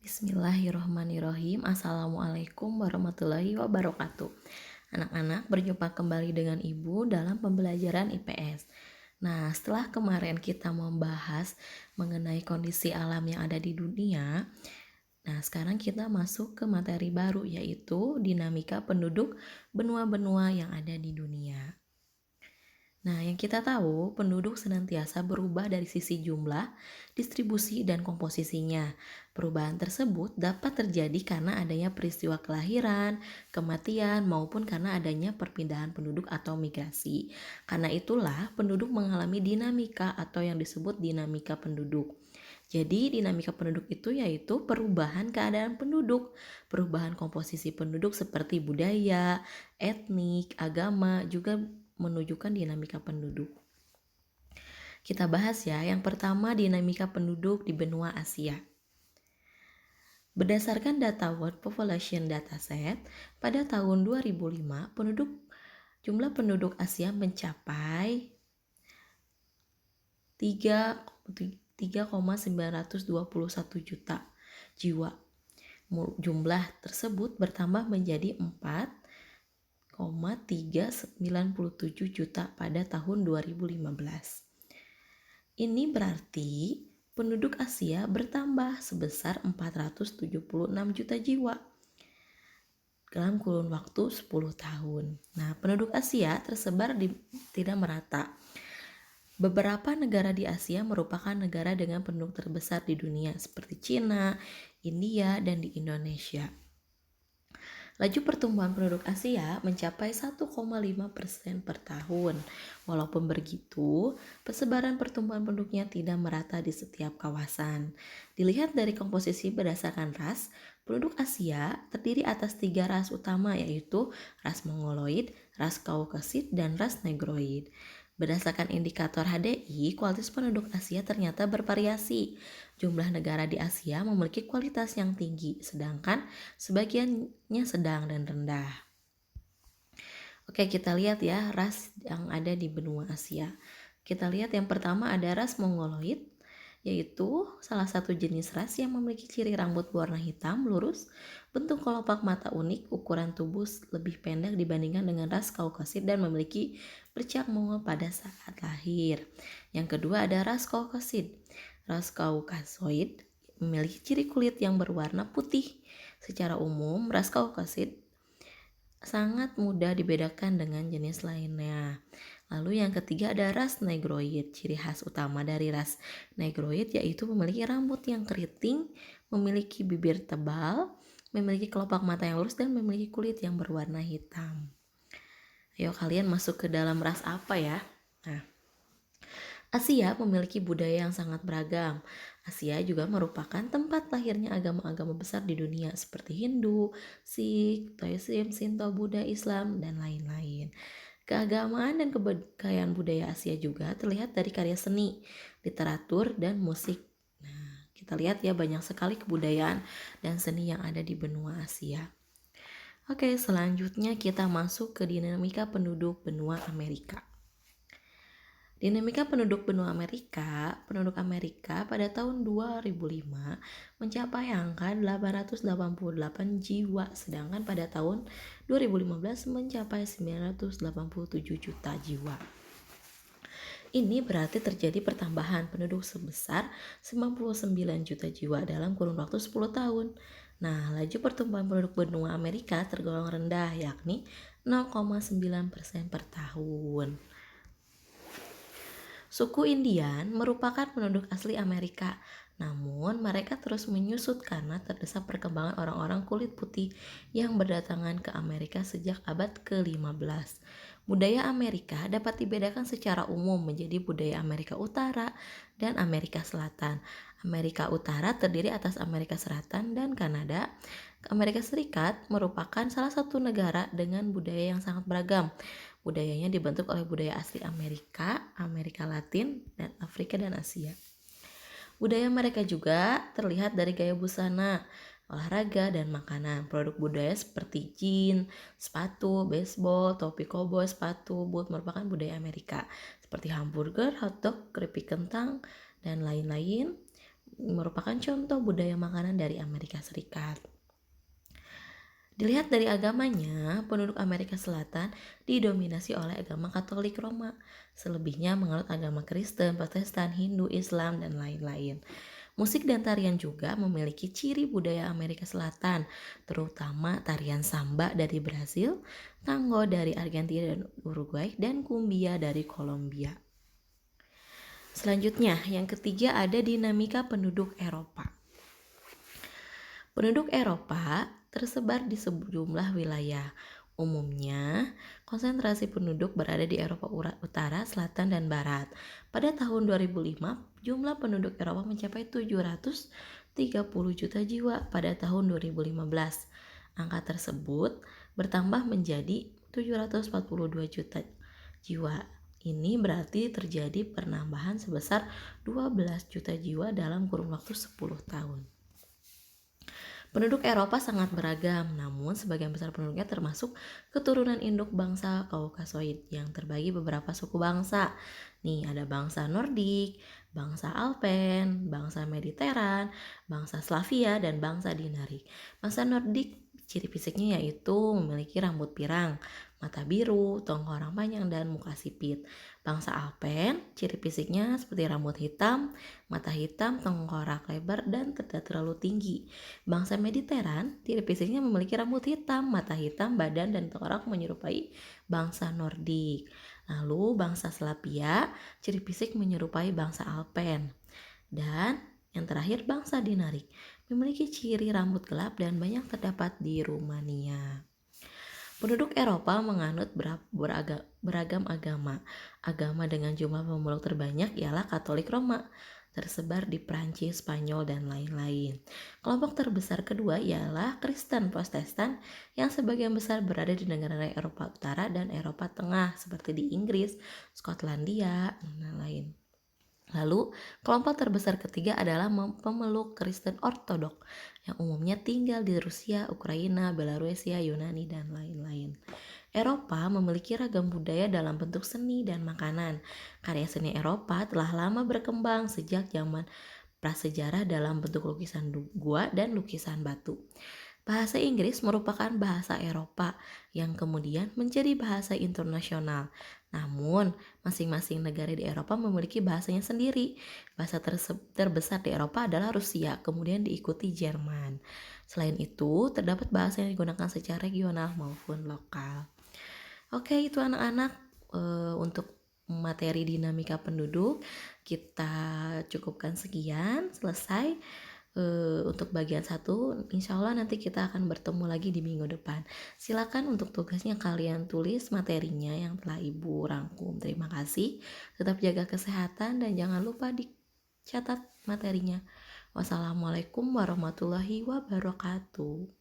Bismillahirrohmanirrohim. Assalamualaikum warahmatullahi wabarakatuh. Anak-anak, berjumpa kembali dengan Ibu dalam pembelajaran IPS. Nah, setelah kemarin kita membahas mengenai kondisi alam yang ada di dunia, nah sekarang kita masuk ke materi baru, yaitu dinamika penduduk benua-benua yang ada di dunia. Nah, yang kita tahu, penduduk senantiasa berubah dari sisi jumlah, distribusi, dan komposisinya. Perubahan tersebut dapat terjadi karena adanya peristiwa kelahiran, kematian, maupun karena adanya perpindahan penduduk atau migrasi. Karena itulah, penduduk mengalami dinamika atau yang disebut dinamika penduduk. Jadi, dinamika penduduk itu yaitu perubahan keadaan penduduk, perubahan komposisi penduduk seperti budaya, etnik, agama, juga menunjukkan dinamika penduduk. Kita bahas ya, yang pertama dinamika penduduk di benua Asia. Berdasarkan data World Population Dataset, pada tahun 2005 jumlah penduduk Asia mencapai 3,921 juta jiwa. Jumlah tersebut bertambah menjadi 4,397 juta pada tahun 2015. Ini berarti penduduk Asia bertambah sebesar 476 juta jiwa dalam kurun waktu 10 tahun. Nah, penduduk Asia tersebar tidak merata. Beberapa negara di Asia merupakan negara dengan penduduk terbesar di dunia seperti Cina, India, dan di Indonesia. Laju pertumbuhan penduduk Asia mencapai 1,5% per tahun. Walaupun begitu, persebaran pertumbuhan penduduknya tidak merata di setiap kawasan. Dilihat dari komposisi berdasarkan ras, penduduk Asia terdiri atas 3 ras utama, yaitu ras Mongoloid, ras Kaukasid, dan ras Negroid. Berdasarkan indikator HDI, kualitas penduduk Asia ternyata bervariasi. Jumlah negara di Asia memiliki kualitas yang tinggi, sedangkan sebagiannya sedang dan rendah. Oke, kita lihat ya ras yang ada di benua Asia. Kita lihat yang pertama ada ras Mongoloid, yaitu salah satu jenis ras yang memiliki ciri rambut berwarna hitam lurus, bentuk kelopak mata unik, ukuran tubuh lebih pendek dibandingkan dengan ras Kaukasid dan memiliki bercak Mongol pada saat lahir. Yang kedua ada ras Kaukasid. Ras Kaukasoid memiliki ciri kulit yang berwarna putih. Secara umum, ras Kaukasid sangat mudah dibedakan dengan jenis lainnya. Lalu yang ketiga ada ras Negroid. Ciri khas utama dari ras Negroid yaitu memiliki rambut yang keriting, memiliki bibir tebal, memiliki kelopak mata yang lurus, dan memiliki kulit yang berwarna hitam. Ayo kalian masuk ke dalam ras apa ya? Nah, Asia memiliki budaya yang sangat beragam. Asia juga merupakan tempat lahirnya agama-agama besar di dunia seperti Hindu, Sikh, Taoism, Shinto, Buddha, Islam, dan lain-lain. Keagamaan dan kebudayaan budaya Asia juga terlihat dari karya seni, literatur, dan musik. Nah, kita lihat ya banyak sekali kebudayaan dan seni yang ada di benua Asia. Oke, selanjutnya kita masuk ke dinamika penduduk benua Amerika. Dinamika penduduk benua Amerika, penduduk Amerika pada tahun 2005 mencapai angka 888 jiwa, sedangkan pada tahun 2015 mencapai 987 juta jiwa. Ini berarti terjadi pertambahan penduduk sebesar 99 juta jiwa dalam kurun waktu 10 tahun. Nah, laju pertumbuhan penduduk benua Amerika tergolong rendah, yakni 0,9% per tahun. Suku Indian merupakan penduduk asli Amerika, namun mereka terus menyusut karena terdesak perkembangan orang-orang kulit putih yang berdatangan ke Amerika sejak abad ke-15. Budaya Amerika dapat dibedakan secara umum menjadi budaya Amerika Utara dan Amerika Selatan. Amerika Utara terdiri atas Amerika Selatan dan Kanada. Amerika Serikat merupakan salah satu negara dengan budaya yang sangat beragam. Budayanya dibentuk oleh budaya asli Amerika, Amerika Latin, dan Afrika dan Asia. Budaya mereka juga terlihat dari gaya busana, olahraga, dan makanan. Produk budaya seperti jeans, sepatu, baseball, topi koboi, sepatu, boot merupakan budaya Amerika. Seperti hamburger, hotdog, keripik kentang, dan lain-lain. merupakan contoh budaya makanan dari Amerika Serikat. Dilihat dari agamanya, penduduk Amerika Selatan didominasi oleh agama Katolik Roma. Selebihnya menganut agama Kristen, Protestan, Hindu, Islam, dan lain-lain. Musik dan tarian juga memiliki ciri budaya Amerika Selatan, terutama tarian samba dari Brasil, tango dari Argentina dan Uruguay, dan cumbia dari Kolombia. Selanjutnya, yang ketiga ada dinamika penduduk Eropa. Penduduk Eropa tersebar di sejumlah wilayah. Umumnya, konsentrasi penduduk berada di Eropa Utara, Selatan, dan Barat. Pada tahun 2005, jumlah penduduk Eropa mencapai 730 juta jiwa pada tahun 2015. Angka tersebut bertambah menjadi 742 juta jiwa. Ini berarti terjadi penambahan sebesar 12 juta jiwa dalam kurun waktu 10 tahun. Penduduk Eropa sangat beragam, namun sebagian besar penduduknya termasuk keturunan induk bangsa Kaukasoid yang terbagi beberapa suku bangsa. Nih ada bangsa Nordik, bangsa Alpen, bangsa Mediteran, bangsa Slavia, dan bangsa Dinarik. Bangsa Nordik ciri fisiknya yaitu memiliki rambut pirang, mata biru, tongkrong panjang, dan muka sipit. Bangsa Alpen ciri fisiknya seperti rambut hitam, mata hitam, tengkorak lebar, dan tidak terlalu tinggi. Bangsa Mediteran, ciri fisiknya memiliki rambut hitam, mata hitam, badan dan tengkorak menyerupai bangsa Nordik. Lalu bangsa Slavia, ciri fisik menyerupai bangsa Alpen. Dan yang terakhir bangsa Dinarik, memiliki ciri rambut gelap dan banyak terdapat di Rumania. Penduduk Eropa menganut beragam agama. Agama dengan jumlah pemeluk terbanyak ialah Katolik Roma, tersebar di Prancis, Spanyol, dan lain-lain. Kelompok terbesar kedua ialah Kristen Protestan yang sebagian besar berada di negara Eropa Utara dan Eropa Tengah seperti di Inggris, Skotlandia, dan lain-lain. Lalu, kelompok terbesar ketiga adalah pemeluk Kristen Ortodok yang umumnya tinggal di Rusia, Ukraina, Belarusia, Yunani, dan lain-lain. Eropa memiliki ragam budaya dalam bentuk seni dan makanan. Karya seni Eropa telah lama berkembang sejak zaman prasejarah dalam bentuk lukisan gua dan lukisan batu. Bahasa Inggris merupakan bahasa Eropa yang kemudian menjadi bahasa internasional. Namun, masing-masing negara di Eropa memiliki bahasanya sendiri. Bahasa terbesar di Eropa adalah Rusia, kemudian diikuti Jerman. Selain itu, terdapat bahasa yang digunakan secara regional maupun lokal. Oke, itu anak-anak untuk materi dinamika penduduk. Kita cukupkan sekian, selesai. Untuk bagian 1, insya Allah nanti kita akan bertemu lagi di minggu depan. Silakan untuk tugasnya kalian tulis materinya yang telah Ibu rangkum. Terima kasih. Tetap jaga kesehatan dan jangan lupa dicatat materinya. Wassalamualaikum warahmatullahi wabarakatuh.